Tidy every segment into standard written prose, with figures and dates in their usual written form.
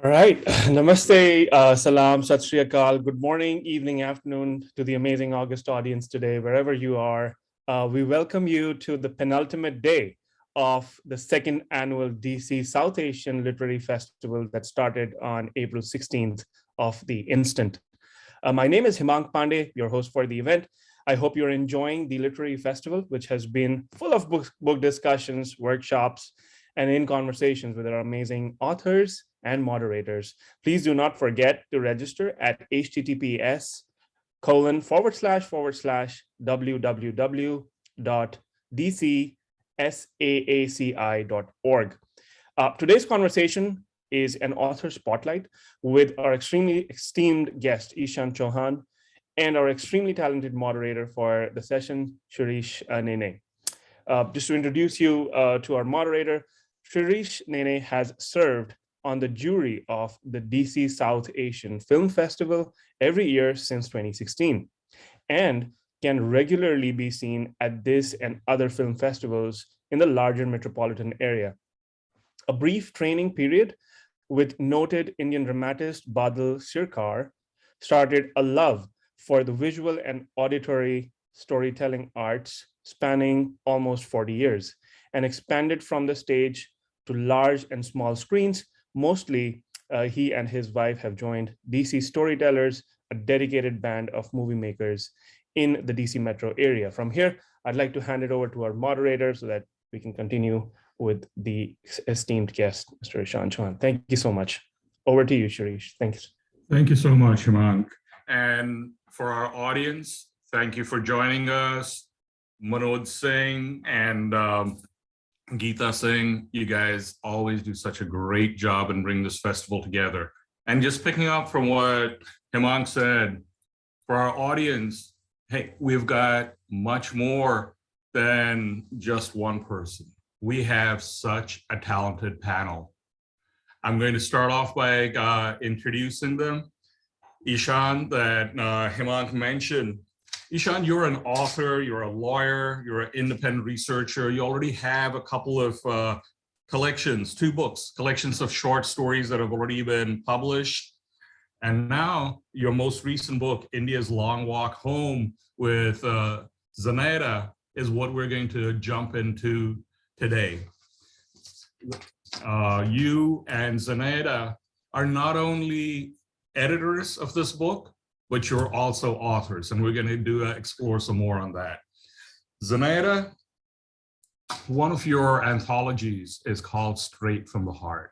All right. Namaste, salam, sat sri akal. Good morning, evening, afternoon to the amazing August audience today, wherever you are. We welcome you to the penultimate day of the second annual DC South Asian Literary Festival that started on April 16th of the instant. My name is Himank Pandey, your host for the event. I hope you're enjoying the literary festival, which has been full of book discussions, workshops, and in conversations with our amazing authors and moderators. Please do not forget to register at https://www.dcsaaci.org. Today's conversation is an author spotlight with our extremely esteemed guest, Ishan Chauhan, and our extremely talented moderator for the session, Shirish Nene. Just to introduce you to our moderator, Shirish Nene has served on the jury of the DC South Asian Film Festival every year since 2016 and can regularly be seen at this and other film festivals in the larger metropolitan area. A brief training period with noted Indian dramatist Badal Sircar started a love for the visual and auditory storytelling arts spanning almost 40 years and expanded from the stage to large and small screens. Mostly, he and his wife have joined DC Storytellers, a dedicated band of movie makers in the DC metro area. From here, I'd like to hand it over to our moderator so that we can continue with the esteemed guest, Mr. Ishan Chauhan. Thank you so much. Over to you, Shirish. Thanks. Thank you so much, Himank. And for our audience, thank you for joining us. Manoj Singh and Geeta Singh, you guys always do such a great job in bringing this festival together. And just picking up from what Himank said, for our audience, hey, we've got much more than just one person. We have such a talented panel. I'm going to start off by introducing them. Ishan, that Himank mentioned. Ishan, you're an author, you're a lawyer, you're an independent researcher. You already have a couple of collections, 2 books, collections of short stories that have already been published. And now your most recent book, India's Long Walk Home with Zunaida, is what we're going to jump into today. You and Zunaida are not only editors of this book, but you're also authors, and we're going to explore some more on that. Zunaida, one of your anthologies is called Straight from the Heart,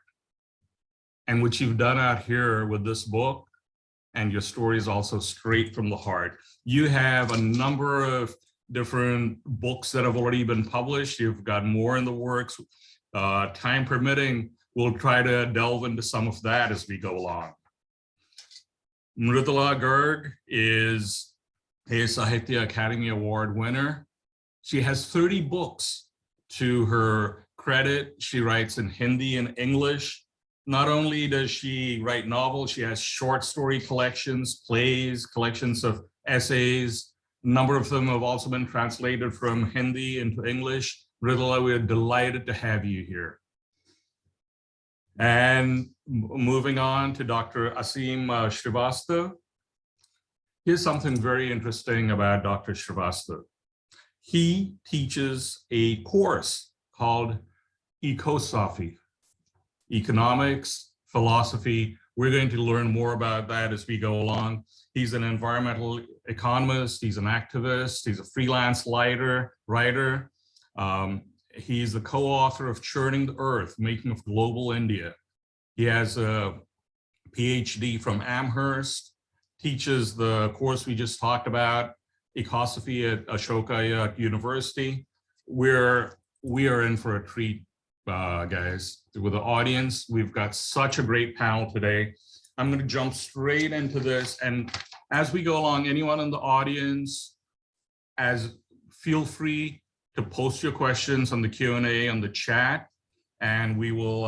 and what you've done out here with this book, and your story is also straight from the heart. You have a number of different books that have already been published. You've got more in the works. Time permitting, we'll try to delve into some of that as we go along. Mridula Garg is a Sahitya Academy Award winner. She has 30 books to her credit. She writes in Hindi and English. Not only does she write novels, she has short story collections, plays, collections of essays. A number of them have also been translated from Hindi into English. Mridula, we're delighted to have you here. And moving on to Dr. Asim Srivastava. Here's something very interesting about Dr. Srivastava. He teaches a course called Ecosophy, economics, philosophy. We're going to learn more about that as we go along. He's an environmental economist, he's an activist, he's a freelance writer. He's the co-author of Churning the Earth, Making of Global India. He has a PhD from Amherst, teaches the course we just talked about, Ecosophy at Ashoka University. We are in for a treat, guys. With the audience, we've got such a great panel today. I'm going to jump straight into this. And as we go along, anyone in the audience, feel free to post your questions on the Q&A on the chat, and we will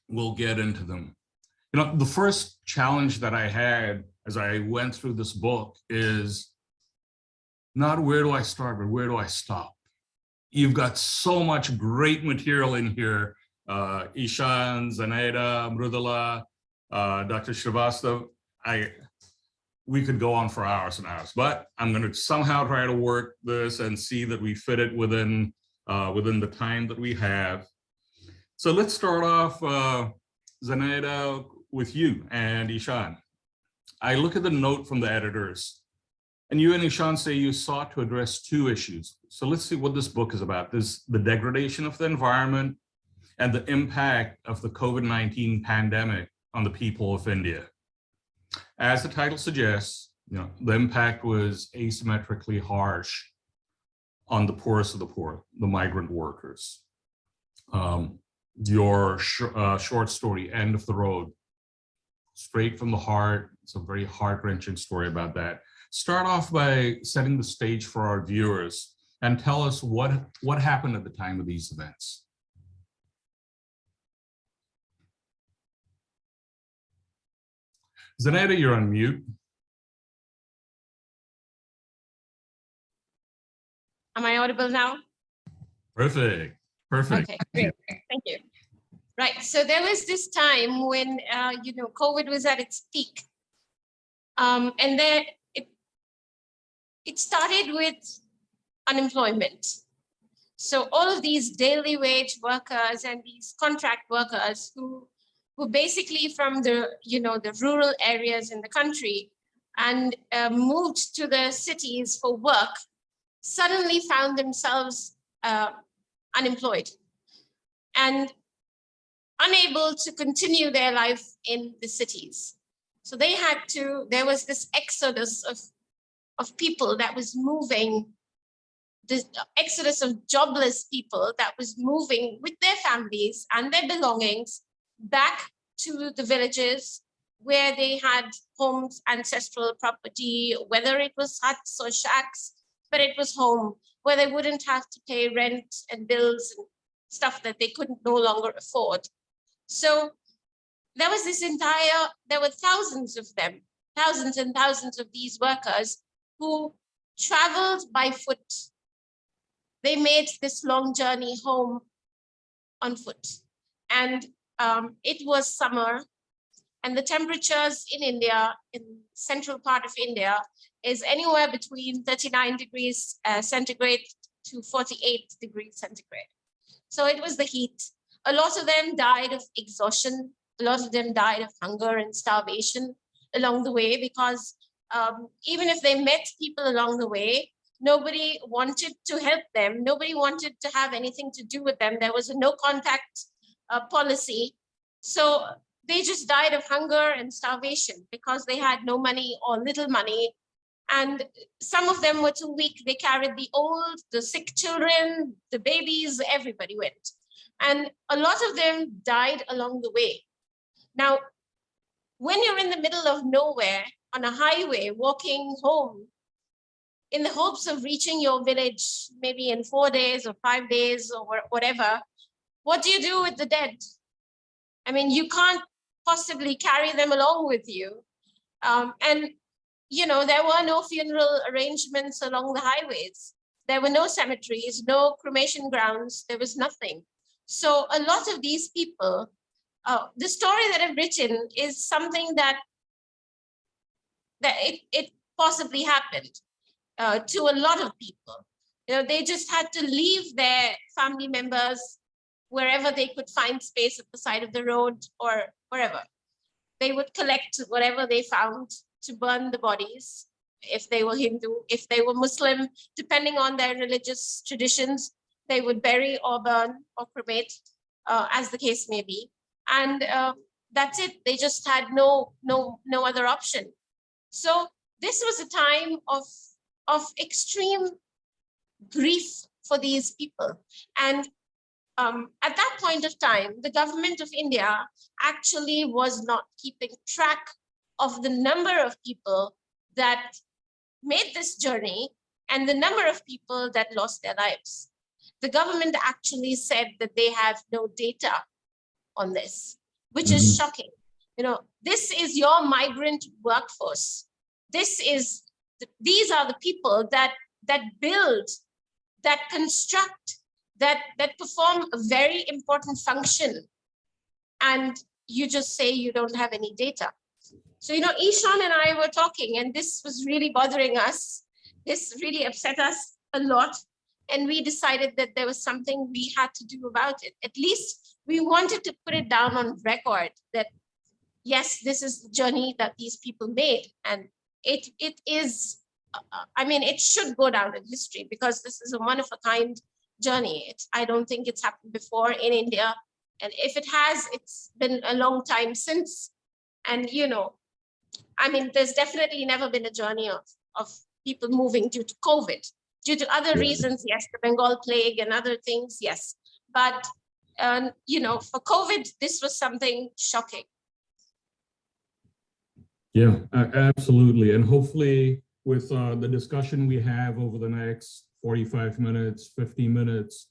we'll get into them. You know, the first challenge that I had as I went through this book is not where do I start, but where do I stop? You've got so much great material in here Ishan, Zanaida, Mrudula, Dr. Srivastav. We could go on for hours and hours, but I'm going to somehow try to work this and see that we fit it within the time that we have. So let's start off, Zanaida, with you and Ishan. I look at the note from the editors, and you and Ishan say you sought to address two issues. So let's see what this book is about. This the degradation of the environment and the impact of the COVID-19 pandemic on the people of India. As the title suggests, the impact was asymmetrically harsh on the poorest of the poor, the migrant workers. Your short story, End of the Road, straight from the heart. It's a very heart-wrenching story about that. Start off by setting the stage for our viewers and tell us what happened at the time of these events. Zanaida, you're on mute. Am I audible now? Perfect. Perfect. Okay, great. Thank you. Right. So there was this time when, COVID was at its peak. And then it started with unemployment. So all of these daily wage workers and these contract workers who basically from the rural areas in the country and moved to the cities for work, suddenly found themselves unemployed and unable to continue their life in the cities. So there was this exodus of people that was moving, this exodus of jobless people that was moving with their families and their belongings back to the villages where they had homes, ancestral property, whether it was huts or shacks, but it was home where they wouldn't have to pay rent and bills and stuff that they couldn't no longer afford. So there were thousands of them, thousands and thousands of these workers who traveled by foot. They made this long journey home on foot. And it was summer, and the temperatures in India, in central part of India, is anywhere between 39 degrees centigrade to 48 degrees centigrade. So it was the heat. A lot of them died of exhaustion. A lot of them died of hunger and starvation along the way, because even if they met people along the way, nobody wanted to help them. Nobody wanted to have anything to do with them. There was a no contact policy. So they just died of hunger and starvation because they had no money or little money. And some of them were too weak. They carried the old, the sick children, the babies, everybody went. And a lot of them died along the way. Now, when you're in the middle of nowhere on a highway, walking home, in the hopes of reaching your village, maybe in 4 days or 5 days or whatever, what do you do with the dead? I mean, you can't possibly carry them along with you. And there were no funeral arrangements along the highways. There were no cemeteries, no cremation grounds. There was nothing. So a lot of these people, the story that I've written is something that it possibly happened to a lot of people. They just had to leave their family members wherever they could find space at the side of the road or wherever. They would collect whatever they found to burn the bodies, if they were Hindu, if they were Muslim, depending on their religious traditions, they would bury or burn or cremate, as the case may be. And that's it. They just had no other option. So this was a time of extreme grief for these people. And at that point of time, the government of India actually was not keeping track of the number of people that made this journey and the number of people that lost their lives. The government actually said that they have no data on this, which is shocking. This is your migrant workforce. These are the people that build, that construct that perform a very important function, and you just say you don't have any data. So, Ishan and I were talking, and this was really bothering us. This really upset us a lot. And we decided that there was something we had to do about it. At least we wanted to put it down on record that, yes, this is the journey that these people made. And it is, it should go down in history, because this is a one-of-a-kind journey. I don't think it's happened before in India. And if it has, it's been a long time since. And, there's definitely never been a journey of people moving due to COVID. Due to other reasons, yes, the Bengal plague and other things, yes. But, for COVID, this was something shocking. Yeah, absolutely. And hopefully with the discussion we have over the next 45 minutes, 50 minutes,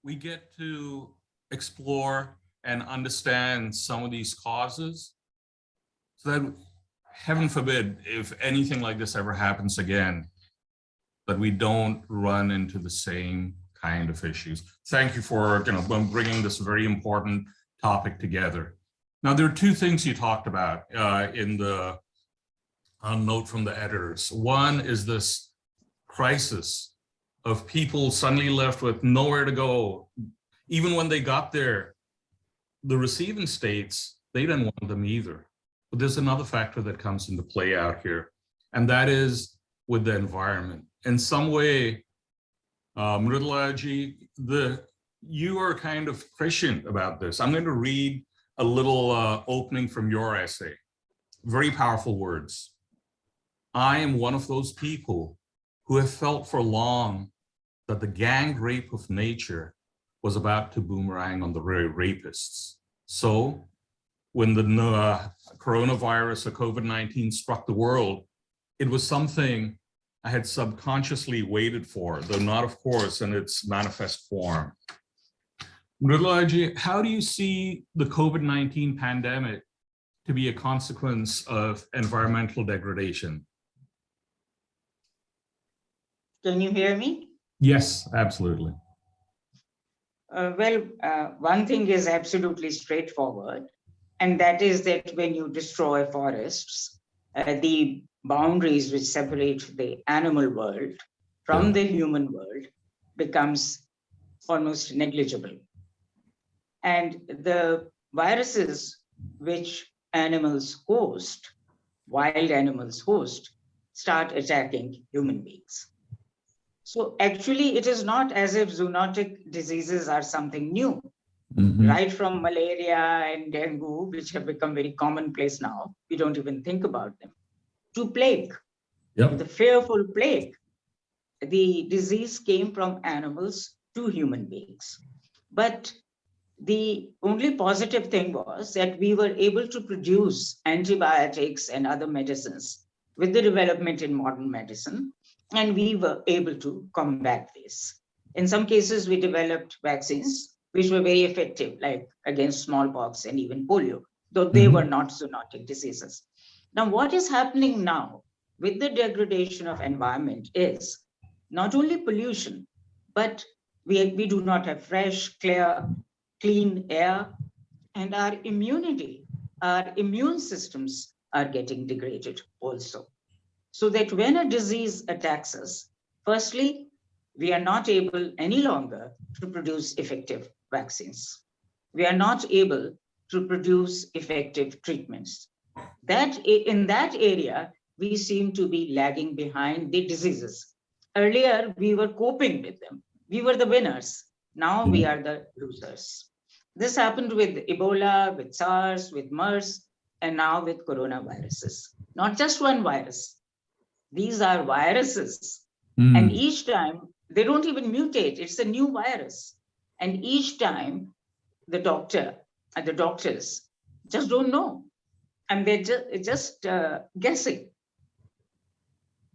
we get to explore and understand some of these causes, so that, heaven forbid, if anything like this ever happens again, that we don't run into the same kind of issues. Thank you for bringing this very important topic together. Now, there are two things you talked about in the note from the editors. One is this crisis of people suddenly left with nowhere to go. Even when they got there, the receiving states, they didn't want them either. But there's another factor that comes into play out here, and that is with the environment. In some way, Mridulaji, you are kind of prescient about this. I'm going to read a little opening from your essay. Very powerful words. I am one of those people who have felt for long that the gang rape of nature was about to boomerang on the rapists. So when the coronavirus or COVID-19 struck the world, it was something I had subconsciously waited for, though not, of course, in its manifest form. Mridulaji, how do you see the COVID-19 pandemic to be a consequence of environmental degradation? Can you hear me? Yes, absolutely. One thing is absolutely straightforward, and that is that when you destroy forests, the boundaries which separate the animal world from the human world becomes almost negligible. And the viruses which animals host, wild animals host, start attacking human beings. So actually, it is not as if zoonotic diseases are something new. Right from malaria and dengue, which have become very commonplace now, we don't even think about them, to plague, the fearful plague. The disease came from animals to human beings. But the only positive thing was that we were able to produce antibiotics and other medicines with the development in modern medicine, and we were able to combat this. In some cases, we developed vaccines which were very effective, like against smallpox and even polio, though they were not zoonotic diseases. Now, what is happening now with the degradation of environment is not only pollution, but we do not have fresh, clear, clean air, and our immunity, our immune systems are getting degraded also. So that when a disease attacks us, firstly, we are not able any longer to produce effective vaccines. We are not able to produce effective treatments. In that area, we seem to be lagging behind the diseases. Earlier, we were coping with them. We were the winners. Now we are the losers. This happened with Ebola, with SARS, with MERS, and now with coronaviruses. Not just one virus. These are viruses. And each time, they don't even mutate. It's a new virus. And each time, the doctor and the doctors just don't know. And they're just guessing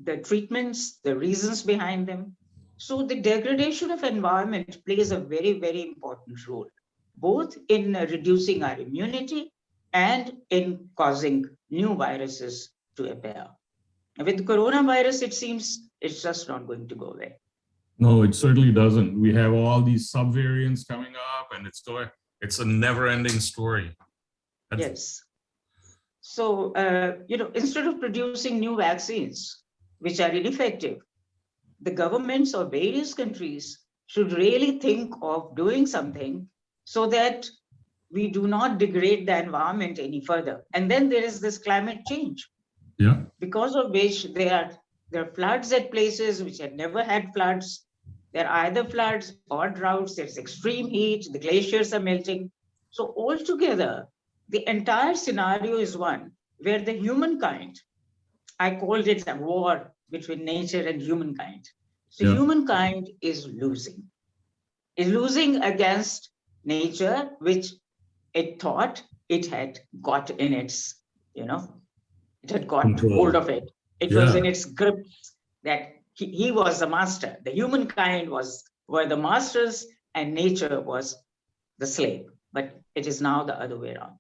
the treatments, the reasons behind them. So the degradation of environment plays a very, very important role, both in reducing our immunity and in causing new viruses to appear. With coronavirus, it seems it's just not going to go away. No, it certainly doesn't. We have all these subvariants coming up, and it's a never-ending story. Yes. So, instead of producing new vaccines, which are ineffective, the governments of various countries should really think of doing something so that we do not degrade the environment any further. And then there is this climate change, Yeah. because of which there are floods at places which had never had floods. There are either floods or droughts. There's extreme heat. The glaciers are melting. So altogether, the entire scenario is one where the humankind, I called it a war between nature and humankind. So Yeah. humankind is losing against nature, which it thought it had got in its, it had got Control. hold of it. It was in Yeah. its grip that he was the master. The humankind were the masters and nature was the slave. But it is now the other way around.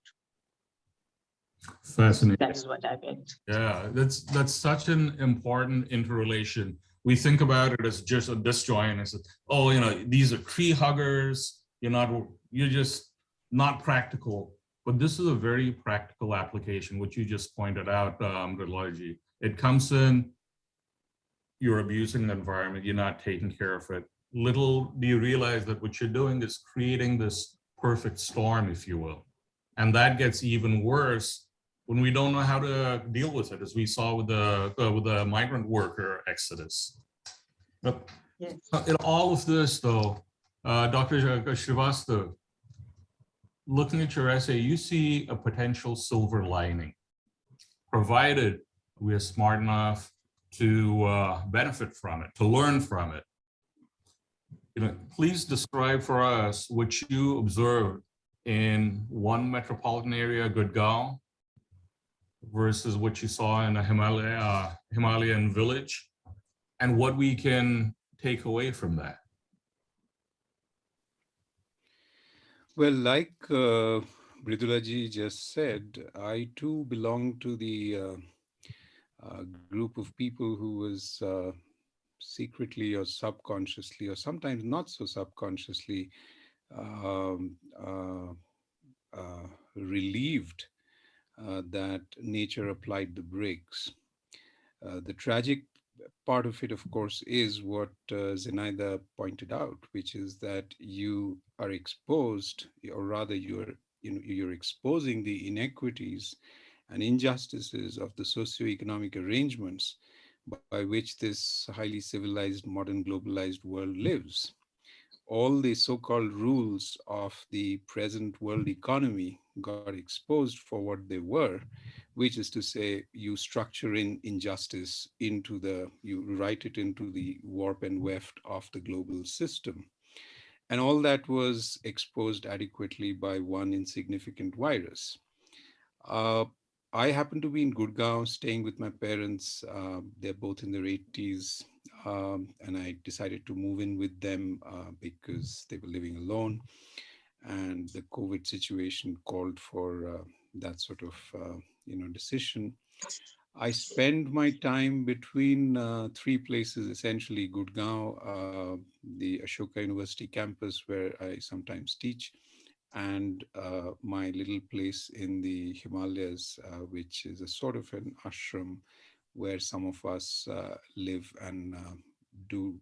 Fascinating. That is what I meant. Yeah, that's such an important interrelation. We think about it as just a disjoint. As oh, these are tree huggers. You're just not practical. But this is a very practical application, which you just pointed out, Gridlaji. It comes in, you're abusing the environment, you're not taking care of it. Little do you realize that what you're doing is creating this perfect storm, if you will. And that gets even worse when we don't know how to deal with it, as we saw with the migrant worker exodus. Yes. In all of this, though, Dr. Srivastava, looking at your essay, you see a potential silver lining, provided we are smart enough to benefit from it, to learn from it. Please describe for us what you observed in one metropolitan area, Gurgaon, versus what you saw in a Himalayan village, and what we can take away from that. Well, like Mridulaji just said, I too belong to the group of people who was secretly or subconsciously, or sometimes not so subconsciously, relieved that nature applied the brakes. The tragic part of it, of course, is what Zenaida pointed out, which is that you are exposed, or rather you're exposing the inequities and injustices of the socioeconomic arrangements by which this highly civilized, modern, globalized world lives. All the so-called rules of the present world economy got exposed for what they were, which is to say, you structure in injustice you write it into the warp and weft of the global system. And all that was exposed adequately by one insignificant virus. I happen to be in Gurgaon, staying with my parents. They're both in their 80s. And I decided to move in with them because they were living alone. And the COVID situation called for that sort of decision. I spend my time between three places, essentially Gurgaon, the Ashoka University campus where I sometimes teach, and my little place in the Himalayas, which is a sort of an ashram where some of us live and do,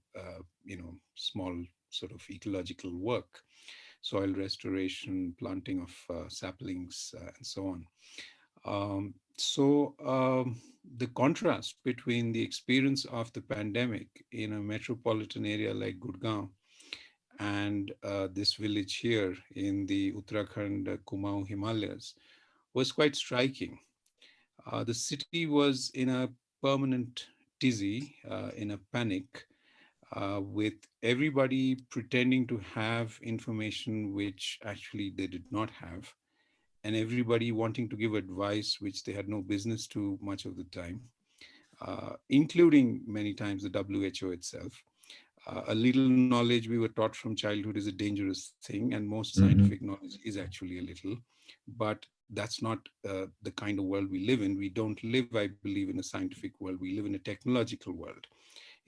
small sort of ecological work, soil restoration, planting of saplings, and so on. The contrast between the experience of the pandemic in a metropolitan area like Gurgaon and this village here in the Uttarakhand Kumaon Himalayas was quite striking. The city was in a permanent tizzy, in a panic, with everybody pretending to have information which actually they did not have, and everybody wanting to give advice which they had no business to much of the time, including many times the WHO itself. A little knowledge we were taught from childhood is a dangerous thing, and most scientific knowledge is actually a little, but that's not the kind of world we live in. We don't live, I believe, in a scientific world. We live in a technological world.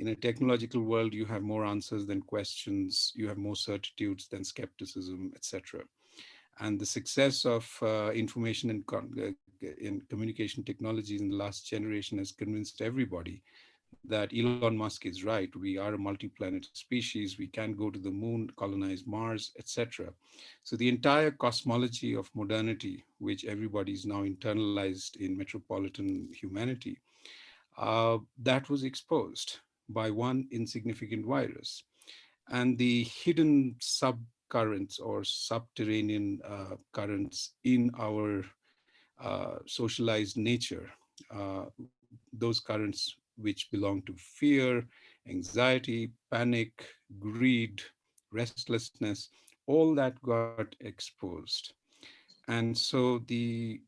In a technological world, you have more answers than questions, you have more certitudes than skepticism, etc. And the success of information and in communication technologies in the last generation has convinced everybody that Elon Musk is right. We are a multi-planet species. We can go to the moon, colonize Mars, etc. So the entire cosmology of modernity, which everybody is now internalized in metropolitan humanity, that was exposed by one insignificant virus. And the hidden subcurrents or subterranean currents in our socialized nature, uh, those currents which belong to fear, anxiety, panic, greed, restlessness, all that got exposed. And so the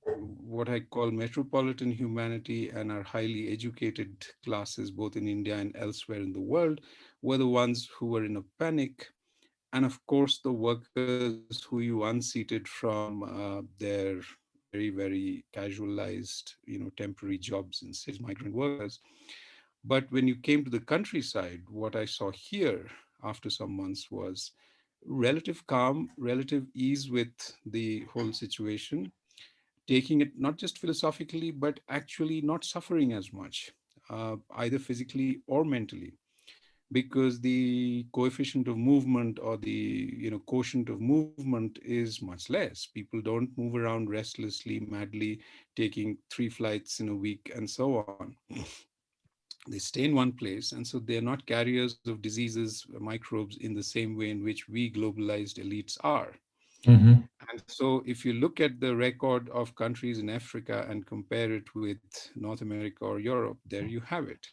what I call metropolitan humanity and our highly educated classes, both in India and elsewhere in the world, were the ones who were in a panic. And of course, the workers who you unseated from their very, very casualized, temporary jobs in cities, migrant workers. But when you came to the countryside, what I saw here after some months was relative calm, relative ease with the whole situation, taking it not just philosophically, but actually not suffering as much, either physically or mentally, because the coefficient of movement or the quotient of movement is much less. People don't move around restlessly, madly, taking 3 flights in a week and so on. They stay in one place, and so they're not carriers of diseases, microbes, in the same way in which we globalized elites are. Hmm. And so if you look at the record of countries in Africa and compare it with North America or Europe, there you have it.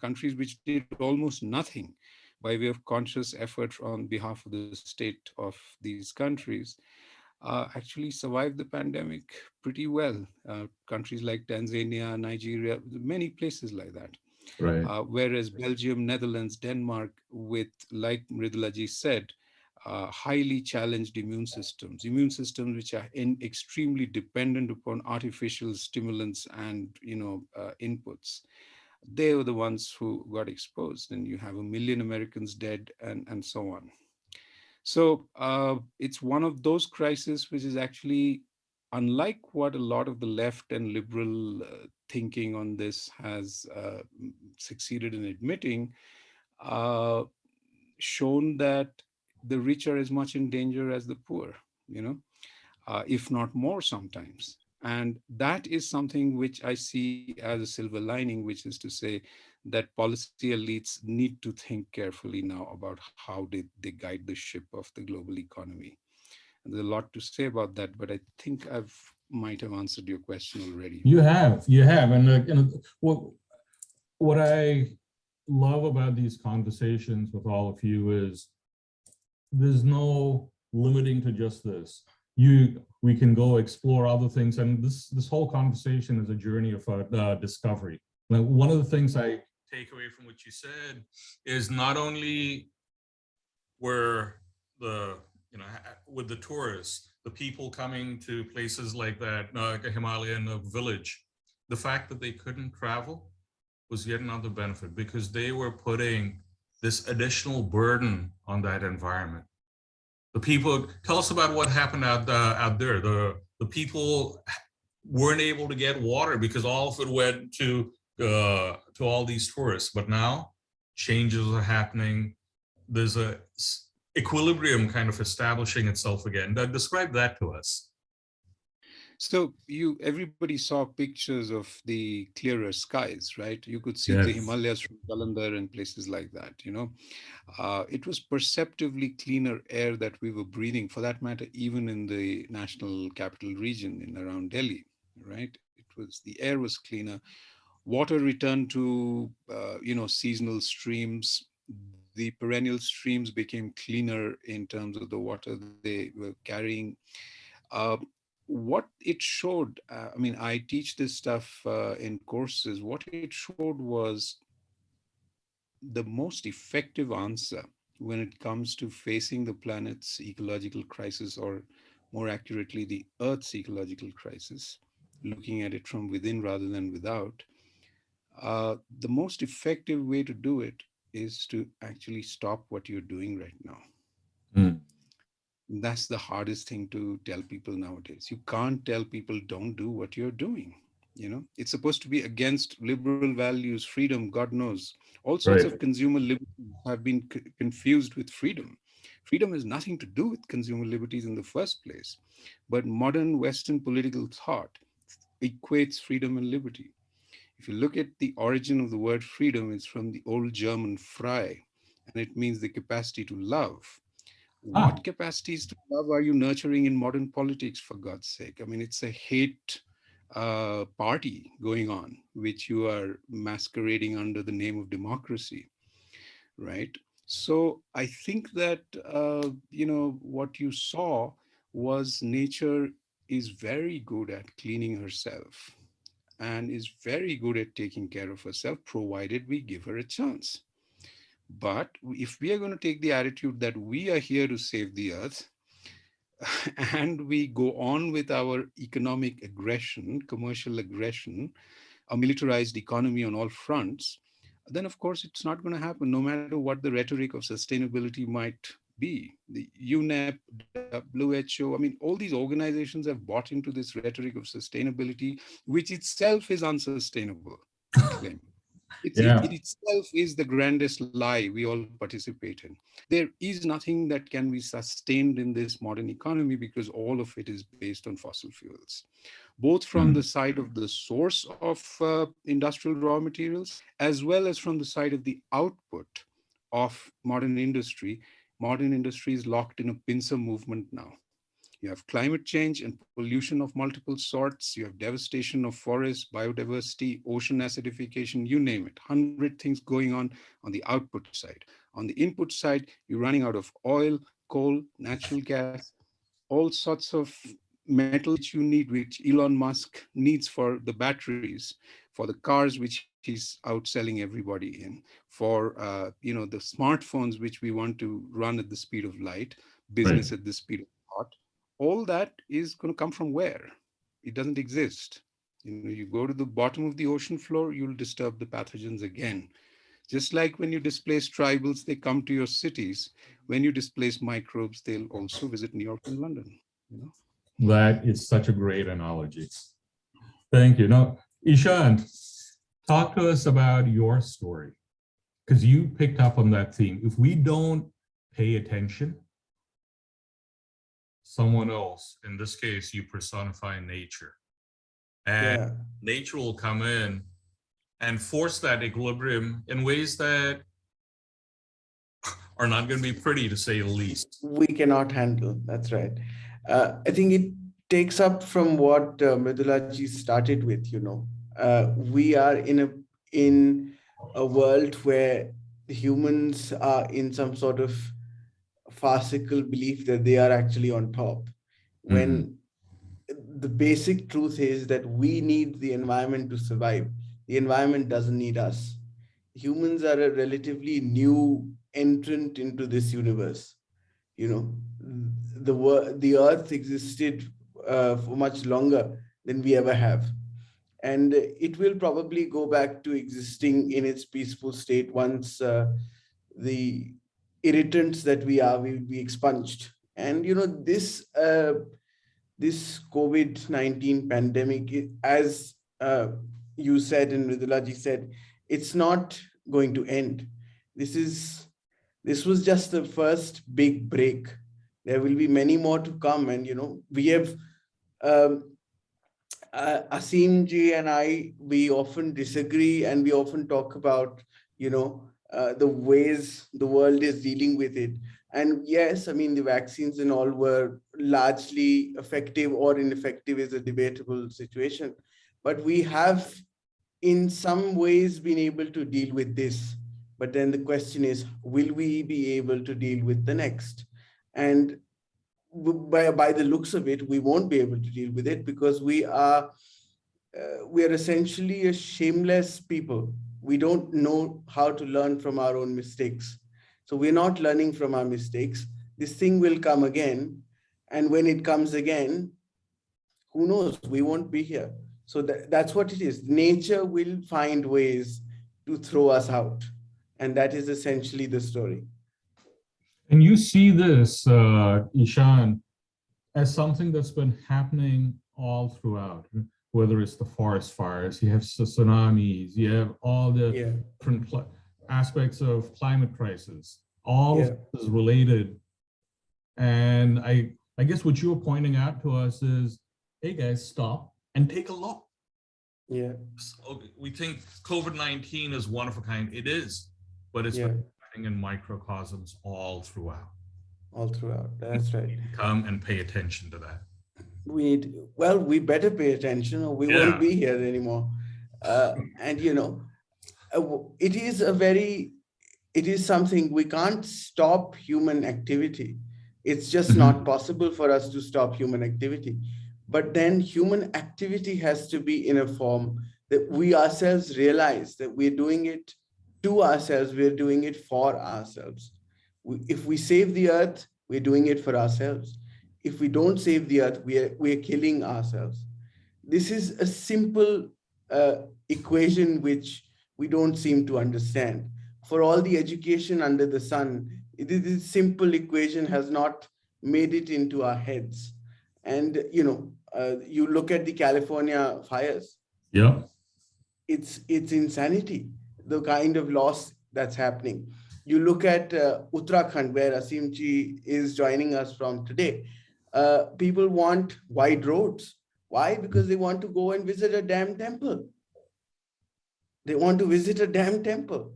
Countries which did almost nothing by way of conscious effort on behalf of the state of these countries actually survived the pandemic pretty well. Countries like Tanzania, Nigeria, many places like that. Right. Whereas Belgium, Netherlands, Denmark, with, like Mridulaji said, highly challenged immune systems which are extremely dependent upon artificial stimulants and inputs. They were the ones who got exposed, and you have 1 million Americans dead, and so on. So it's one of those crises which is actually unlike what a lot of the left and liberal thinking on this has succeeded in admitting, uh, shown that the rich are as much in danger as the poor, if not more sometimes. And that is something which I see as a silver lining, which is to say that policy elites need to think carefully now about how they guide the ship of the global economy. And there's a lot to say about that, but I think I've might have answered your question already. You have, and what I love about these conversations with all of you is there's no limiting to just this. We can go explore other things, and this whole conversation is a journey of discovery. Now, one of the things I take away from what you said is not only were the with the tourists, the people coming to places like that, a Himalayan village, the fact that they couldn't travel was yet another benefit, because they were putting this additional burden on that environment. The people, tell us about what happened out there. The people weren't able to get water because all of it went to all these tourists. But now changes are happening. There's a equilibrium kind of establishing itself again. Describe that to us. So everybody saw pictures of the clearer skies, right? You could see Yes. the Himalayas from Jalandhar and places like that, It was perceptively cleaner air that we were breathing, for that matter, even in the national capital region in around Delhi, right? The air was cleaner. Water returned to, seasonal streams. The perennial streams became cleaner in terms of the water they were carrying. Uh, what it showed, I teach this stuff in courses. What it showed was the most effective answer when it comes to facing the planet's ecological crisis, or more accurately, the Earth's ecological crisis, looking at it from within rather than without. The most effective way to do it is to actually stop what you're doing right now. Mm. That's the hardest thing to tell people nowadays. You can't tell people don't do what you're doing. You know, it's supposed to be against liberal values, freedom, God knows. All sorts of Right. consumer liberties have been confused with freedom. Freedom has nothing to do with consumer liberties in the first place. But modern Western political thought equates freedom and liberty. If you look at the origin of the word freedom, it's from the old German frei, and it means the capacity to love. Ah, What capacities to love are you nurturing in modern politics, for God's sake? I mean, it's a hate party going on, which you are masquerading under the name of democracy, right? So I think that, what you saw was nature is very good at cleaning herself and is very good at taking care of herself, provided we give her a chance. But if we are going to take the attitude that we are here to save the earth, and we go on with our economic aggression, commercial aggression, a militarized economy on all fronts, then of course it's not going to happen, no matter what the rhetoric of sustainability might be. The UNEP, WHO, I mean, all these organizations have bought into this rhetoric of sustainability, which itself is unsustainable, I claim. It yeah. itself is the grandest lie we all participate in. There is nothing that can be sustained in this modern economy because all of it is based on fossil fuels, both from the Mm. side of the source of industrial raw materials, as well as from the side of the output of modern industry. Modern industry is locked in a pincer movement now. You have climate change and pollution of multiple sorts. You have devastation of forests, biodiversity, ocean acidification, you name it. 100 things going on the output side. On the input side, you're running out of oil, coal, natural gas, all sorts of metals which you need, which Elon Musk needs for the batteries, for the cars which he's outselling everybody in, for the smartphones which we want to run at the speed of light, Right. business at the speed of thought. All that is going to come from where? It doesn't exist. You go to the bottom of the ocean floor, you'll disturb the pathogens again. Just like when you displace tribals, they come to your cities. When you displace microbes, they'll also visit New York and London. You know? That is such a great analogy. Thank you. Now, Ishan, talk to us about your story, because you picked up on that theme. If we don't pay attention, someone else, in this case, you personify nature, and Yeah, nature will come in and force that equilibrium in ways that are not going to be pretty, to say the least. we cannot handle. That's right. I think it takes up from what Mridulaji started with. We are in a world where humans are in some sort of farcical belief that they are actually on top. When the basic truth is that we need the environment to survive. The environment doesn't need us. Humans are a relatively new entrant into this universe. You know, the Earth existed for much longer than we ever have, and it will probably go back to existing in its peaceful state once the irritants that we are will be expunged. And this COVID-19 pandemic, as you said and Ridulaji said, it's not going to end. This was just the first big break. There will be many more to come, and we have um, Asim ji and we often disagree, and we often talk about the ways the world is dealing with it. And yes, I mean, the vaccines and all were largely effective or ineffective is a debatable situation. But we have, in some ways, been able to deal with this. But then the question is, will we be able to deal with the next? And by the looks of it, we won't be able to deal with it because we are essentially a shameless people. We don't know how to learn from our own mistakes. So we're not learning from our mistakes. This thing will come again. And when it comes again, who knows? We won't be here. So that's what it is. Nature will find ways to throw us out. And that is essentially the story. And you see this, Ishan, as something that's been happening all throughout, whether it's the forest fires, you have tsunamis, you have all the different aspects of climate crisis, all of this is related. And I guess what you're pointing out to us is, hey guys, stop and take a look. Yeah. So we think COVID-19 is one of a kind. It is, but it's happening in microcosms all throughout. All throughout. That's right. Come and pay attention to that. We better pay attention or we won't be here anymore. And you know, it is something we can't stop human activity. It's just not possible for us to stop human activity. But then human activity has to be in a form that we ourselves realize that we're doing it to ourselves, we're doing it for ourselves. If we save the earth, we're doing it for ourselves. If we don't save the earth, we're killing ourselves. This is a simple equation which we don't seem to understand. For all the education under the sun, this simple equation has not made it into our heads. And you know, you look at the California fires. Yeah, it's insanity, the kind of loss that's happening. You look at Uttarakhand, where Asim ji is joining us from today. People want wide roads. Why? Because they want to go and visit a damn temple. They want to visit a damn temple.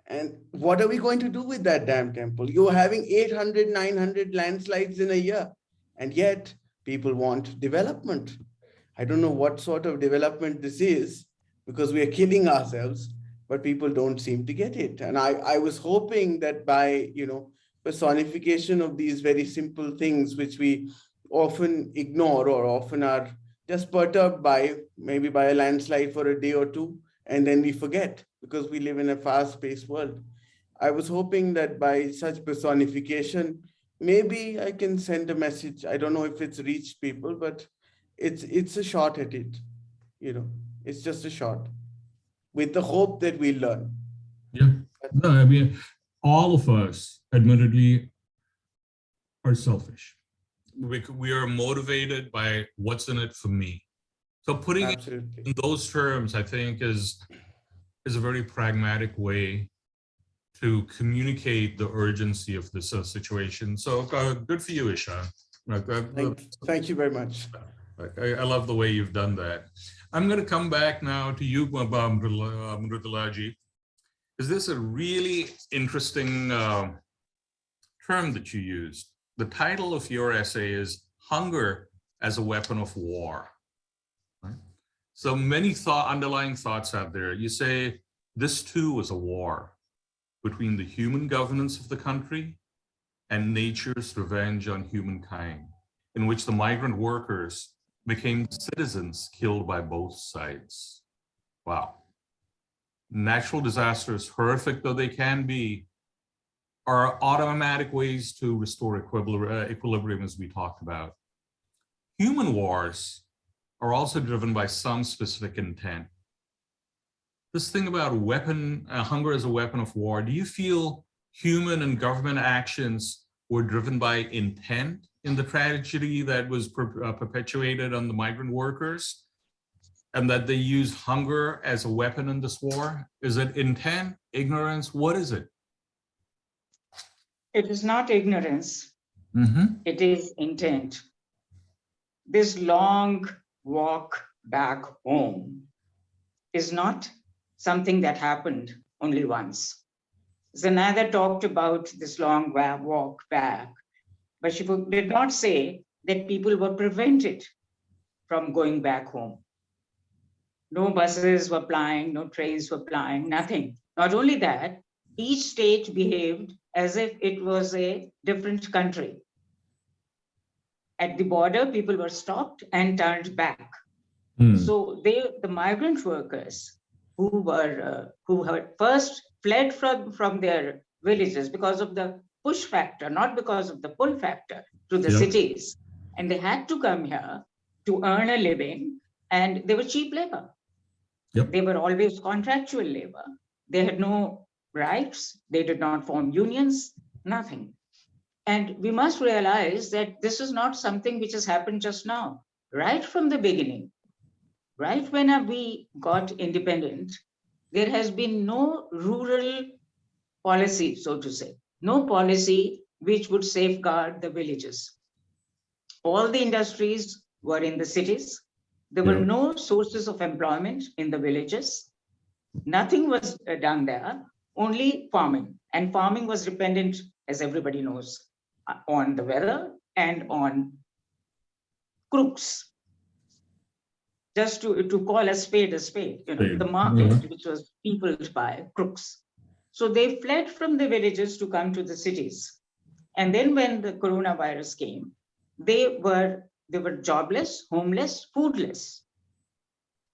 And what are we going to do with that damn temple? You're having 800, 900 landslides in a year. And yet people want development. I don't know what sort of development this is, because we are killing ourselves, but people don't seem to get it. And I was hoping that by, you know, personification of these very simple things, which we often ignore or often are just perturbed by, maybe by a landslide for a day or two, and then we forget because we live in a fast-paced world. I was hoping that by such personification, maybe I can send a message. I don't know if it's reached people, but it's a shot at it. You know, it's just a shot with the hope that we learn. yeah. No, I mean, all of us, admittedly, are selfish. We are motivated by what's in it for me. So putting it in those terms, I think, is a very pragmatic way to communicate the urgency of this situation. So good for you, Ishan. Thank you very much. I love the way you've done that. I'm going to come back now to you, Mrudulaji. Is this a really interesting term that you used? The title of your essay is Hunger as a Weapon of War. Right? So many underlying thoughts out there. You say this too was a war between the human governance of the country and nature's revenge on humankind, in which the migrant workers became citizens killed by both sides. Wow. Natural disasters, horrific though they can be, are automatic ways to restore equilibrium, as we talked about. Human wars are also driven by some specific intent. This thing about hunger as a weapon of war, do you feel human and government actions were driven by intent in the tragedy that was perpetuated on the migrant workers, and that they use hunger as a weapon in this war? Is it intent, ignorance? What is it? It is not ignorance. It is intent. This long walk back home is not something that happened only once. Zanada talked about this long walk back, but she did not say that people were prevented from going back home. No buses were plying, no trains were plying, nothing. Not only that, each state behaved as if it was a different country. At the border, people were stopped and turned back. So the migrant workers who had first fled from their villages because of the push factor, not because of the pull factor, to the cities, and they had to come here to earn a living, and they were cheap labor. They were always contractual labor. They had no rights. They did not form unions, nothing. And we must realize that this is not something which has happened just now. Right from the beginning, right when we got independent, there has been no rural policy, so to say, no policy which would safeguard the villages. All the industries were in the cities. There were no sources of employment in the villages. Nothing was done there, only farming. And farming was dependent, as everybody knows, on the weather and on crooks. Just to call a spade, the market, which was peopled by crooks. So they fled from the villages to come to the cities. And then when the coronavirus came, they were jobless, homeless, foodless.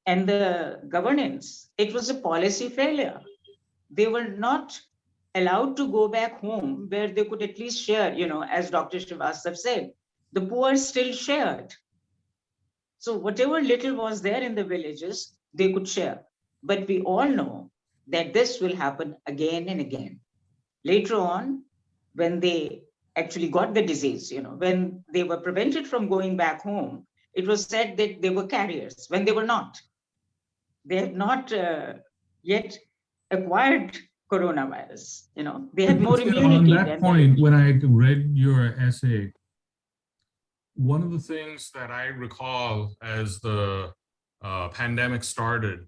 And the governance, it was a policy failure. They were not allowed to go back home where they could at least share, as Dr. Srivastav said, the poor still shared. So whatever little was there in the villages, they could share. But we all know that this will happen again and again. Later on, when they actually got the disease, when they were prevented from going back home, it was said that they were carriers when they were not. They had not yet acquired coronavirus. They had more immunity. On that point, when I read your essay, one of the things that I recall as the pandemic started,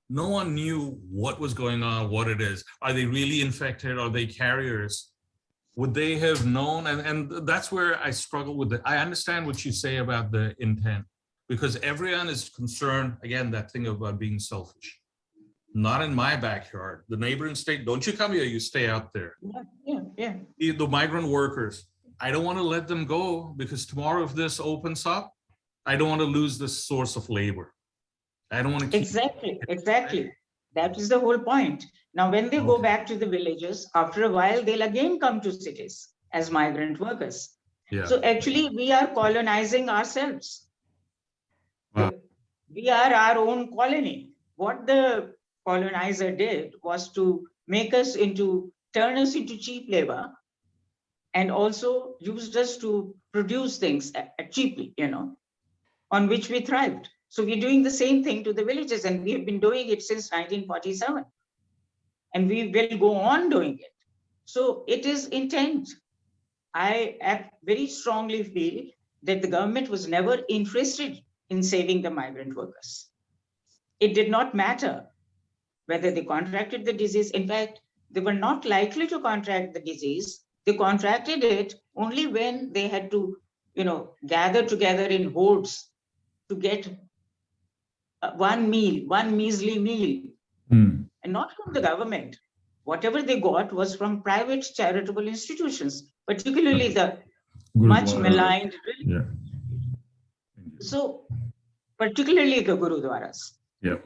no one knew what was going on, what it is. Are they really infected? Are they carriers? Would they have known? And that's where I struggle with it. I understand what you say about the intent, because everyone is concerned, again, that thing about being selfish. Not in my backyard. The neighboring state, don't you come here, you stay out there. Yeah. The migrant workers, I don't want to let them go because tomorrow if this opens up, I don't want to lose this source of labor. I don't want to keep Exactly. That is the whole point. Now, when they go back to the villages, after a while, they'll again come to cities as migrant workers. Yeah. So actually, we are colonizing ourselves. Wow. We are our own colony. What the colonizer did was to turn us into cheap labor, and also used us to produce things cheaply, on which we thrived. So we're doing the same thing to the villages, and we have been doing it since 1947. And we will go on doing it. So it is intent. I very strongly feel that the government was never interested in saving the migrant workers. It did not matter whether they contracted the disease. In fact, they were not likely to contract the disease. They contracted it only when they had to, gather together in hordes to get one measly meal. And not from the government. Whatever they got was from private charitable institutions, particularly the much maligned. Yeah. So particularly the Gurudwaras. Yeah.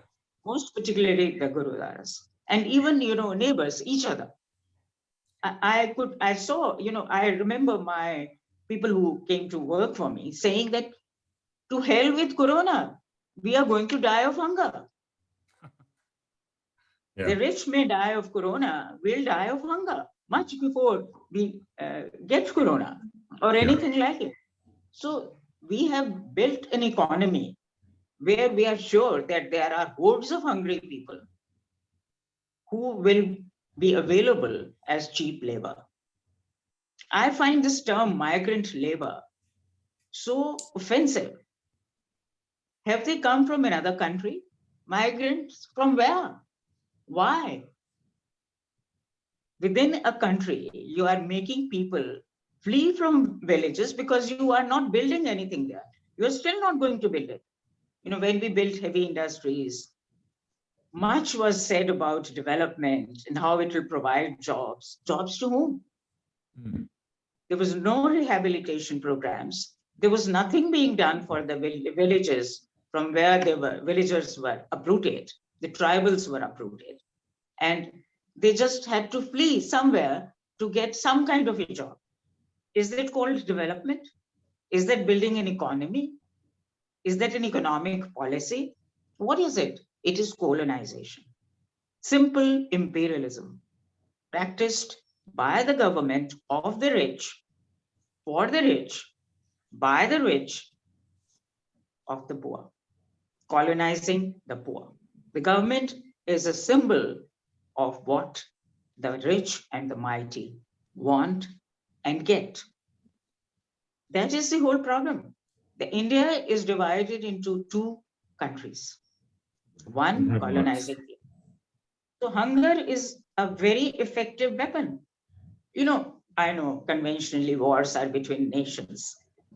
Most particularly the Gurudwaras. And even, neighbors, each other. I remember my people who came to work for me saying that to hell with Corona, we are going to die of hunger. Yeah. The rich may die of Corona, we'll die of hunger much before we get Corona or anything like it. So we have built an economy where we are sure that there are hordes of hungry people who will be available as cheap labor. I find this term migrant labor so offensive. Have they come from another country? Migrants from where? Why? Within a country, you are making people flee from villages because you are not building anything there. You're still not going to build it. When we built heavy industries, much was said about development and how it will provide jobs. Jobs to whom? There was no rehabilitation programs. There was nothing being done for the villages from where villagers were uprooted. The tribals were uprooted. And they just had to flee somewhere to get some kind of a job. Is that called development? Is that building an economy? Is that an economic policy? What is it? It is colonization. Simple imperialism. practiced by the government of the rich, for the rich, by the rich, of the poor, colonizing the poor. The government is a symbol of what the rich and the mighty want and get. That is the whole problem. The India is divided into two countries. One That colonizing. works. So hunger is a very effective weapon. I know conventionally wars are between nations,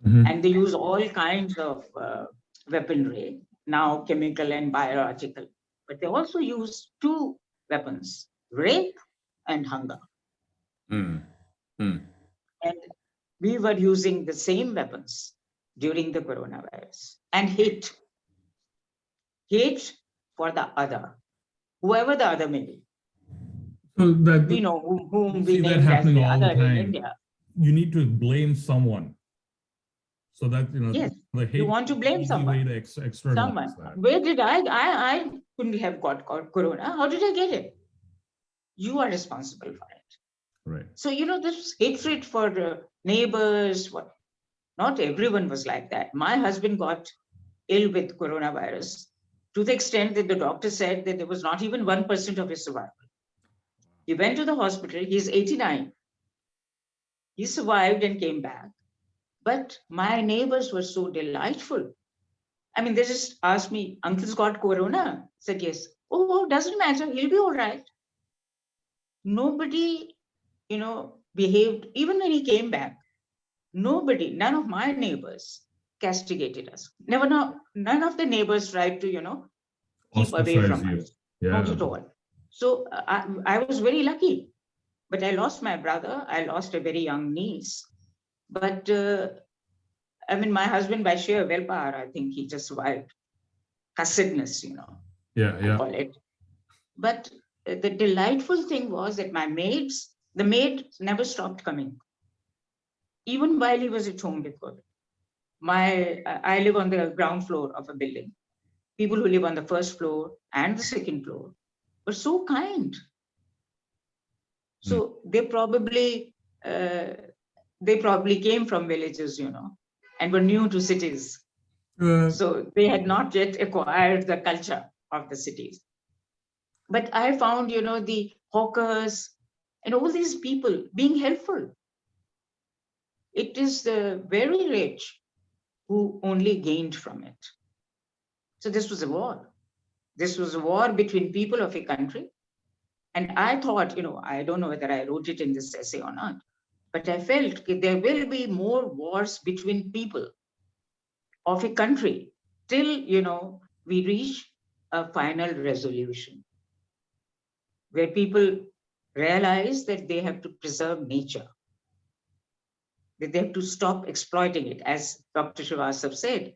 Mhm. and they use all kinds of weaponry, now chemical and biological, but they also use two weapons, rape and hunger. Mm. Mm. And we were using the same weapons during the coronavirus, and hate for the other, whoever the other may be. So that We know whom you we see that named as happening the all the other in time. India. You need to blame someone. So that, Yes, the hate you want to blame is an easy way someone. to externalize Someone. that. Where did I couldn't have got corona. How did I get it? You are responsible for it. Right. So, this hatred for neighbors, not everyone was like that. My husband got ill with coronavirus to the extent that the doctor said that there was not even 1% of his survival. He went to the hospital, he's 89. He survived and came back. But my neighbors were so delightful. I mean, they just asked me, uncle's got corona? I said, yes. Oh, doesn't matter, he'll be all right. Nobody, behaved, even when he came back, none of my neighbors castigated us. None of the neighbors tried to, keep away from Ostracize you. us. Yeah. Not at all. So I was very lucky, but I lost my brother. I lost a very young niece. But my husband, by sheer willpower, I think he just survived. Cussedness, I call it. But the delightful thing was that the maid never stopped coming, even while he was at home with COVID. I live on the ground floor of a building. People who live on the first floor and the second floor were so kind. So they probably came from villages, and were new to cities. So they had not yet acquired the culture of the cities. But I found, the hawkers and all these people being helpful. It is the very rich who only gained from it. So this was a war. This was a war between people of a country. And I thought, I don't know whether I wrote it in this essay or not, but I felt there will be more wars between people of a country till, we reach a final resolution where people realize that they have to preserve nature, that they have to stop exploiting it, as Dr. Srivastava said.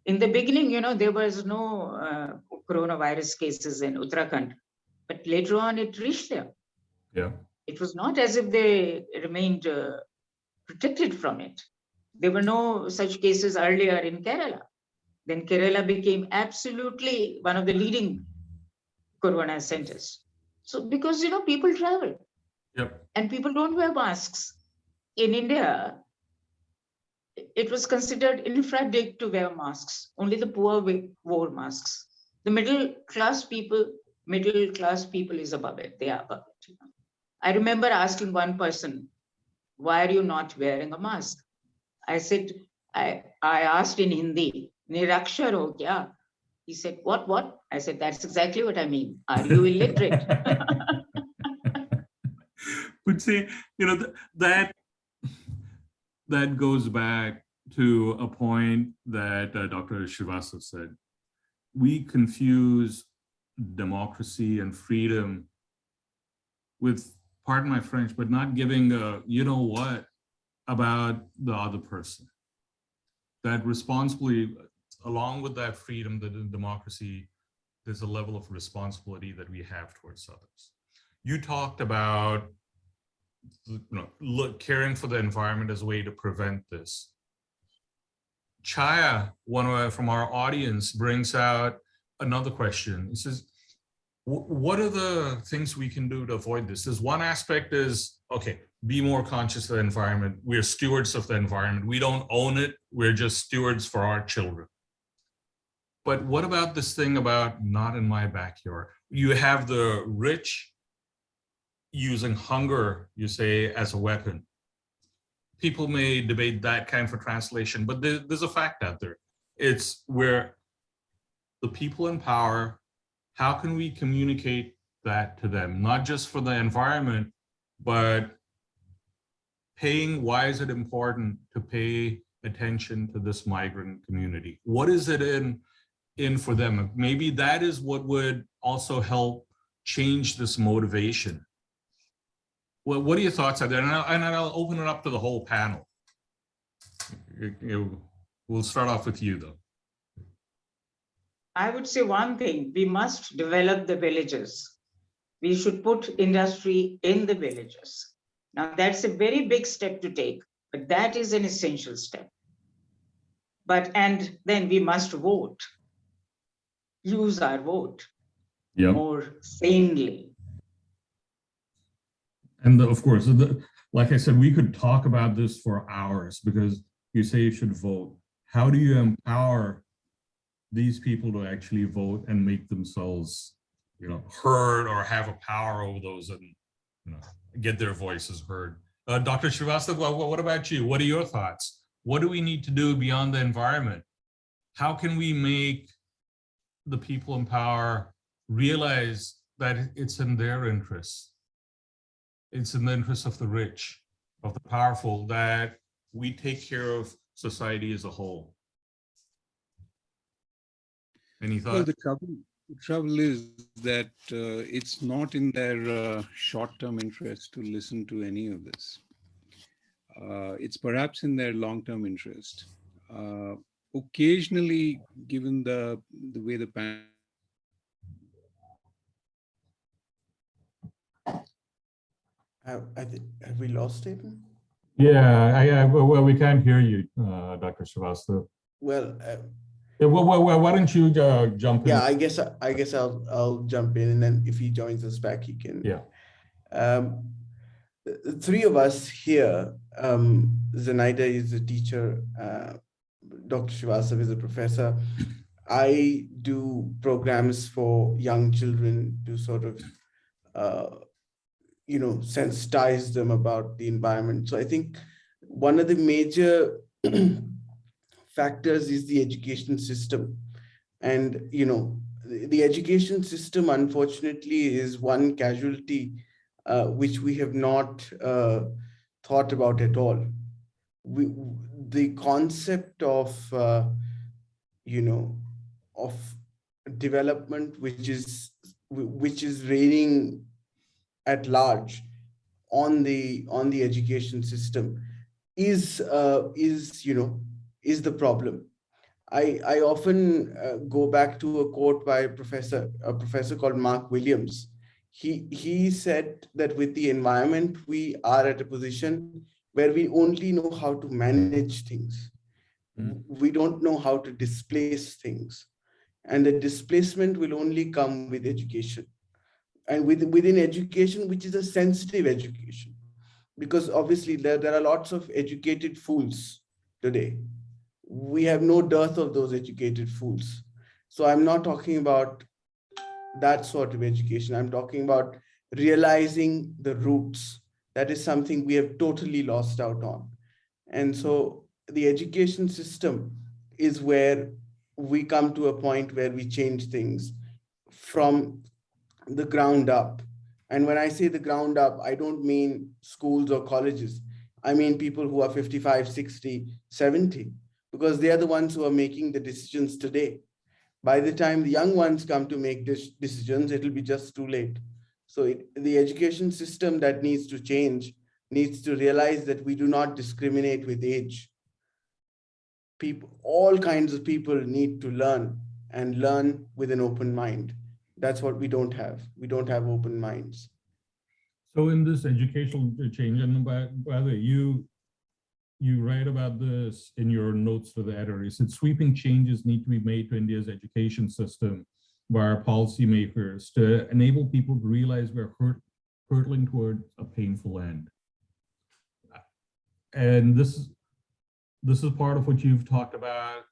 In the beginning, there was no coronavirus cases in Uttarakhand, but later on it reached there. Yeah. It was not as if they remained protected from it. There were no such cases earlier in Kerala. Then Kerala became absolutely one of the leading corona centers. So because, people travel. Yep. And people don't wear masks. In India, it was considered infra-dig to wear masks. Only the poor wore masks. The middle class people is above it. They are above it. I remember asking one person, why are you not wearing a mask? I said, I asked in Hindi, Nirakshar ho kya? He said, what? I said, that's exactly what I mean. Are you illiterate? But see, that goes back to a point that Dr. Srivastava said. We confuse democracy and freedom with, pardon my French, but not giving a, about the other person. That responsibly, along with that freedom, the democracy, there's a level of responsibility that we have towards others. You talked about caring for the environment as a way to prevent this. Chaya, from our audience, brings out another question. He says, what are the things we can do to avoid this? Is one aspect is, okay, be more conscious of the environment. We're stewards of the environment. We don't own it. We're just stewards for our children. But what about this thing about not in my backyard? You have the rich using hunger, you say, as a weapon. People may debate that kind of a translation, but there's a fact out there. It's where the people in power, how can we communicate that to them? Not just for the environment, but why is it important to pay attention to this migrant community? What is it in for them? Maybe that is what would also help change this motivation. Well, what are your thoughts on that? And I'll open it up to the whole panel. We'll start off with you, though. I would say one thing, we must develop the villages. We should put industry in the villages. Now, that's a very big step to take, but that is an essential step. And then we must vote, use our vote more sanely. And of course, like I said, we could talk about this for hours because you say you should vote. How do you empower these people to actually vote and make themselves, heard or have a power over those and, get their voices heard? Dr. Srivastava, what about you? What are your thoughts? What do we need to do beyond the environment? How can we make the people in power realize that it's in their interests? It's in the interest of the rich, of the powerful, that we take care of society as a whole. Any thoughts? Well, the trouble is that it's not in their short-term interest to listen to any of this. It's perhaps in their long-term interest. Occasionally, given the way the Have we lost it? Yeah, well, we can't hear you, Dr. Srivastava. Well, Why don't you jump in? yeah, I guess I'll jump in, and then if he joins us back, he can. Yeah. The three of us here, Zenaida is a teacher, Dr. Srivastava is a professor. I do programs for young children to sort of, sensitize them about the environment. So I think one of the major factors is the education system. And, the education system, unfortunately, is one casualty which we have not thought about at all. The concept of, of development, which is reigning at large on the education system is the problem. I often go back to a quote by a professor called Mark Williams. He said that with the environment, we are at a position where we only know how to manage things. We don't know how to displace things. And the displacement will only come with education. And within education, which is a sensitive education, because obviously there are lots of educated fools today. We have no dearth of those educated fools. So I'm not talking about that sort of education. I'm talking about realizing the roots. That is something we have totally lost out on. And so the education system is where we come to a point where we change things from the ground up. And when I say the ground up, I don't mean schools or colleges. I mean people who are 55, 60, 70, because they are the ones who are making the decisions today. By the time the young ones come to make decisions, it'll be just too late. So the education system that needs to change needs to realize that we do not discriminate with age. People, all kinds of people need to learn and learn with an open mind. That's what we don't have. We don't have open minds. So in this educational change, and by the way, you write about this in your notes for the editor. You said sweeping changes need to be made to India's education system by our policymakers to enable people to realize we're hurtling toward a painful end. And this is part of what you've talked about.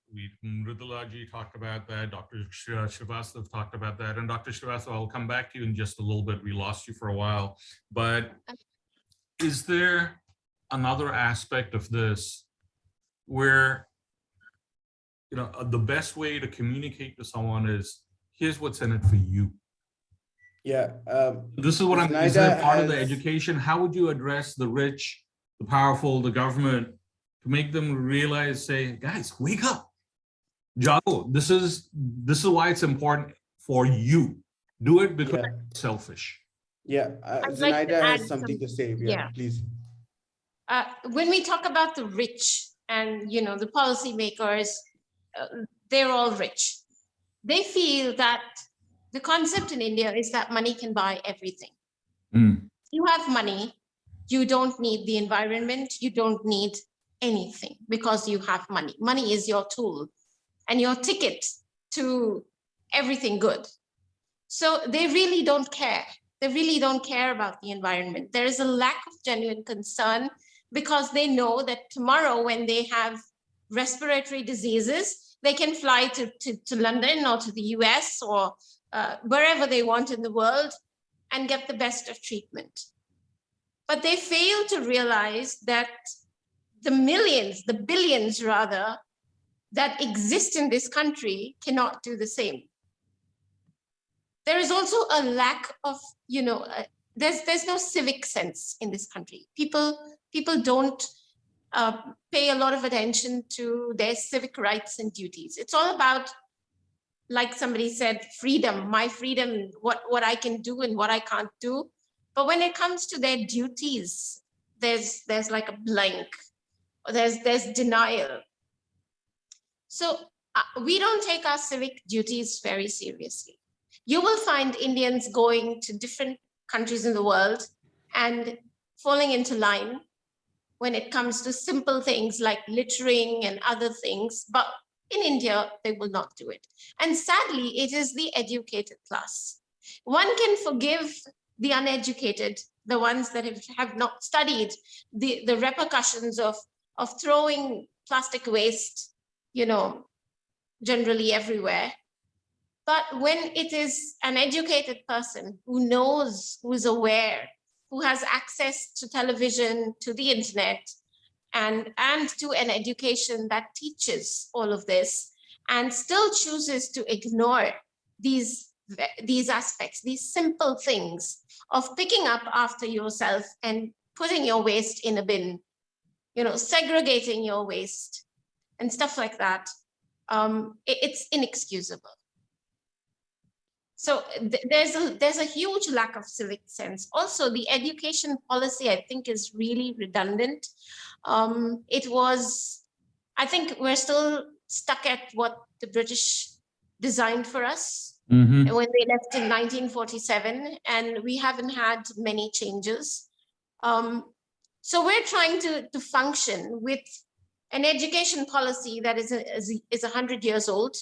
Mridulaji talked about that. Dr. Srivastav talked about that. And Dr. Srivastav, I'll come back to you in just a little bit. We lost you for a while. But is there another aspect of this where, you know, the best way to communicate to someone is, here's what's in it for you? Yeah. This is what I'm, is that part of the education? How would you address the rich, the powerful, the government, to make them realize, say, guys, wake up, Jago, this is why it's important for you. Do it because it's selfish. Yeah, Zenaida has something to say. Yeah, please. When we talk about the rich and, you know, the policymakers, they're all rich. They feel that the concept in India is that money can buy everything. You have money, you don't need the environment, you don't need anything because you have money. Money is your tool and your ticket to everything good. So they really don't care. They really don't care about the environment. There is a lack of genuine concern because they know that tomorrow when they have respiratory diseases, they can fly to London or to the US or wherever they want in the world and get the best of treatment. But they fail to realize that the millions, the billions rather, that exist in this country cannot do the same. There is also a lack of, you know, there's no civic sense in this country. People don't pay a lot of attention to their civic rights and duties. It's all about, like somebody said, freedom, my freedom, what I can do and what I can't do. But when it comes to their duties, there's like a blank, or there's denial. So we don't take our civic duties very seriously. You will find Indians going to different countries in the world and falling into line when it comes to simple things like littering and other things, but in India, they will not do it. And sadly, it is the educated class. One can forgive the uneducated, the ones that have not studied the repercussions of throwing plastic waste, you know, generally everywhere. But when it is an educated person who knows, who is aware, who has access to television, to the internet, and to an education that teaches all of this, and still chooses to ignore these aspects, these simple things of picking up after yourself and putting your waste in a bin, you know, segregating your waste and stuff like that, it's inexcusable. So there's a huge lack of civic sense. Also, the education policy, I think, is really redundant. I think we're still stuck at what the British designed for us when they left in 1947, and we haven't had many changes. So we're trying to function with an education policy that is 100 years old,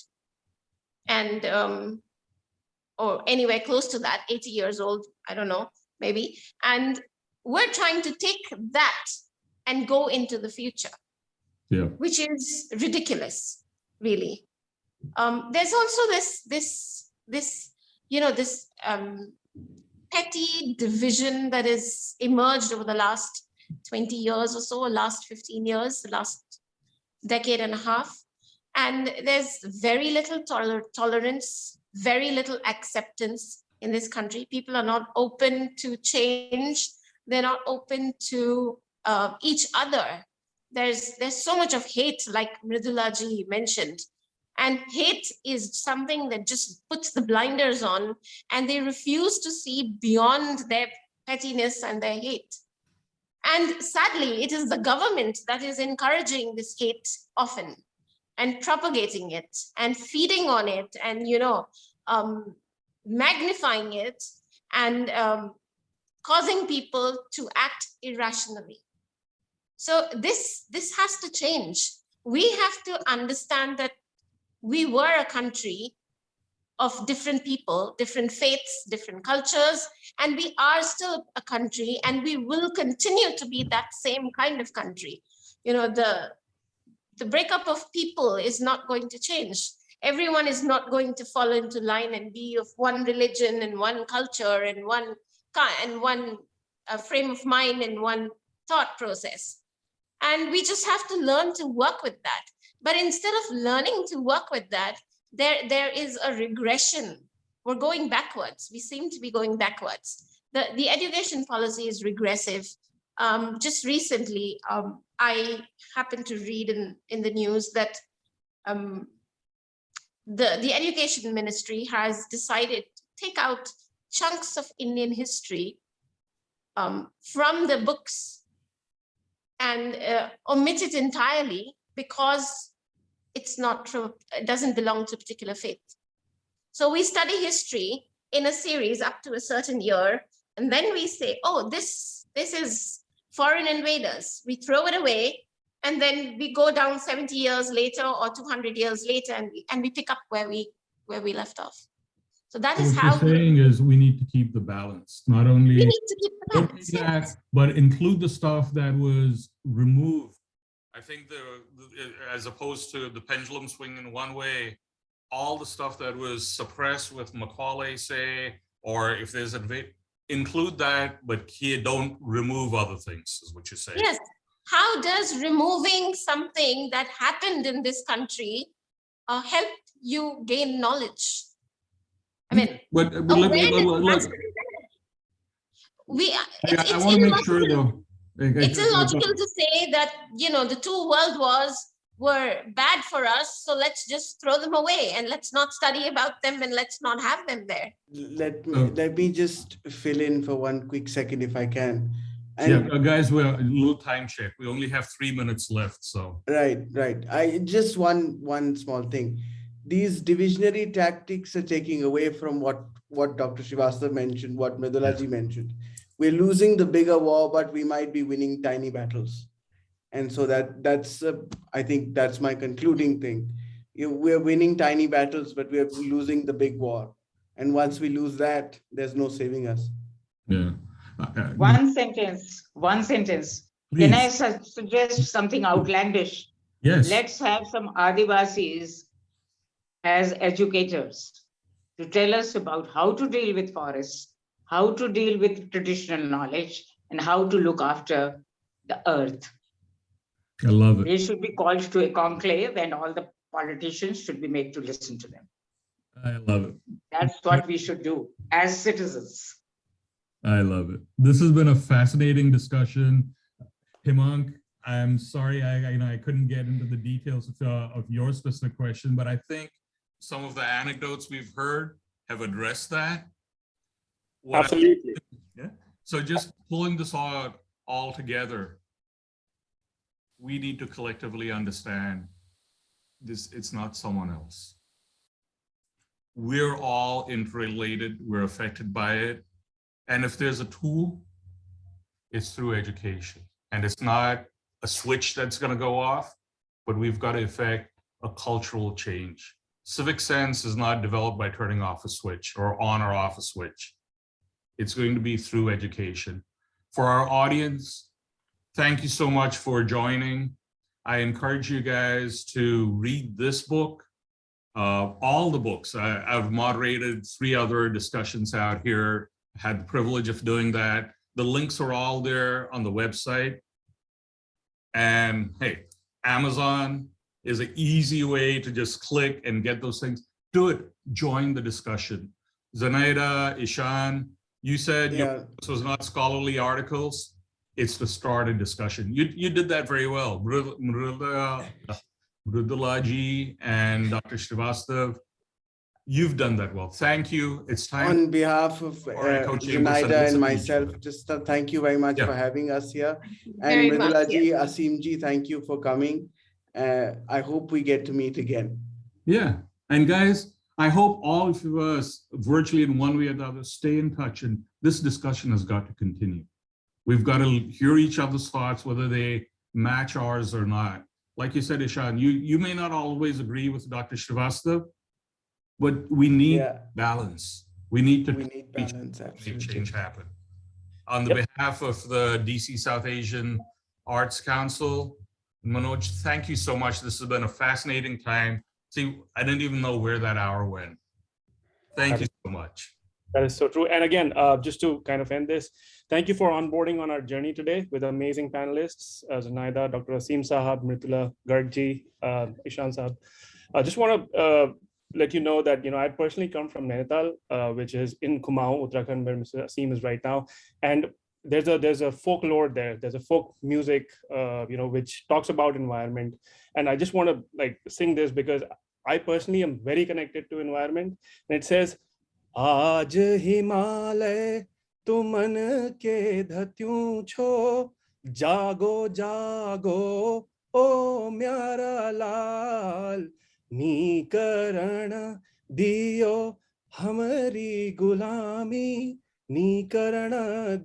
and or anywhere close to that, 80 years old, I don't know, maybe. And we're trying to take that and go into the future, which is ridiculous, really. There's also this petty division that has emerged over the last 20 years or so, last 15 years, the last decade and a half. And there's very little tolerance, very little acceptance in this country. People are not open to change. They're not open to each other. There's so much of hate, like Mridulaji mentioned. And hate is something that just puts the blinders on, and they refuse to see beyond their pettiness and their hate. And sadly, it is the government that is encouraging this hate often, and propagating it and feeding on it, and magnifying it, and causing people to act irrationally. So this has to change. We have to understand that we were a country of different people, different faiths, different cultures, and we are still a country, and we will continue to be that same kind of country. You know, the breakup of people is not going to change. Everyone is not going to fall into line and be of one religion and one culture and one frame of mind and one thought process. And we just have to learn to work with that. But instead of learning to work with that, there is a regression. We're going backwards. We seem to be going backwards. The education policy is regressive. Just recently, I happened to read in the news that the education ministry has decided to take out chunks of Indian history from the books and omit it entirely because it's not true, it doesn't belong to a particular faith. So we study history in a series up to a certain year, and then we say, oh, this is foreign invaders. We throw it away, and then we go down 70 years later or 200 years later, and we pick up where we left off. So that is how what you're saying is we need to keep the balance, not only we need to keep the balance, that, but include the stuff that was removed. I think as opposed to the pendulum swinging one way, all the stuff that was suppressed with Macaulay, say, or if there's include that, but here don't remove other things, is what you're saying. Yes. How does removing something that happened in this country help you gain knowledge? I mean, But I want to make sure though. It's illogical to say that, you know, the 2 world wars were bad for us, so let's just throw them away and let's not study about them and let's not have them there. Let me just fill in for one quick second if I can. And Yeah, guys, We're a little time check. We only have 3 minutes left, so. right. I just one small thing. These divisionary tactics are taking away from what Dr. Srivastava mentioned, what Mridulaji mentioned. We're losing the bigger war, but we might be winning tiny battles. And so that's I think that's my concluding thing. We're winning tiny battles, but we're losing the big war. And once we lose that, there's no saving us. Yeah. One sentence. Please. Can I suggest something outlandish? Yes. Let's have some Adivasis as educators to tell us about how to deal with forests, how to deal with traditional knowledge, and how to look after the earth. I love it. They should be called to a conclave, and all the politicians should be made to listen to them. I love it. That's what we should do as citizens. I love it. This has been a fascinating discussion. Himank, I'm sorry I couldn't get into the details of your specific question, but I think Some of the anecdotes we've heard have addressed that. Absolutely. Yeah. So just pulling this all together, we need to collectively understand this, it's not someone else. We're all interrelated, we're affected by it. And if there's a tool, it's through education. And it's not a switch that's going to go off, but we've got to effect a cultural change. Civic sense is not developed by turning off a switch or on or off a switch. It's going to be through education. For our audience, thank you so much for joining. I encourage you guys to read this book, all the books. I've moderated 3 other discussions out here, had the privilege of doing that. The links are all there on the website. And hey, Amazon is an easy way to just click and get those things. Do it, join the discussion. Zunaida, Ishan, you said this was not scholarly articles. It's to start a discussion. You did that very well. Mridulaji and Dr. Srivastava, you've done that well. Thank you. It's time. On behalf of Zunaida and myself, just thank you very much for having us here. And Mridulaji, Asimji, thank you for coming. I hope we get to meet again. Yeah, and guys, I hope all of us virtually in one way or the other stay in touch, and this discussion has got to continue. We've got to hear each other's thoughts, whether they match ours or not. Like you said, Ishan, you may not always agree with Dr. Srivastava, But we need Yeah. balance. We need to We need balance, make absolutely. change happen. On the behalf of the DC South Asian Arts Council, Manoj, thank you so much. This has been a fascinating time. See, I didn't even know where that hour went. Thank you so much. That is so true. And again, just to kind of end this, thank you for onboarding on our journey today with amazing panelists, Zunaida, Dr. Asim Sahab, Mritula Gargji, Ishan Sahab. I just want to let you know that, I personally come from Nainital, which is in Kumaon, Uttarakhand, where Mr. Asim is right now. And there's a folklore there. There's a folk music, which talks about environment. And I just want to sing this because I personally am very connected to environment. And it says, आज हिमालय तुमन के धत्यूं छो जागो जागो ओ म्यारा लाल नीकरण दियो हमारी गुलामी नीकरण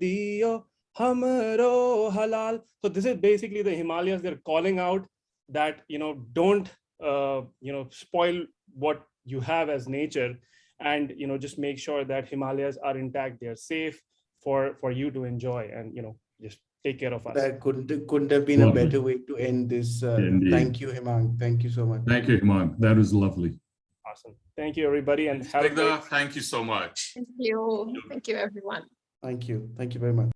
दियो हमरो halal. So this is basically the Himalayas. They're calling out that don't spoil what you have as nature. And just make sure that Himalayas are intact, they're safe for you to enjoy, and just take care of us. That couldn't have been a better way to end this. Indeed. Thank you, Hemang. Thank you so much. Thank you, Hemang. That was lovely. Awesome. Thank you, everybody, and have a great. Thank you so much. Thank you. Thank you, everyone. Thank you. Thank you very much.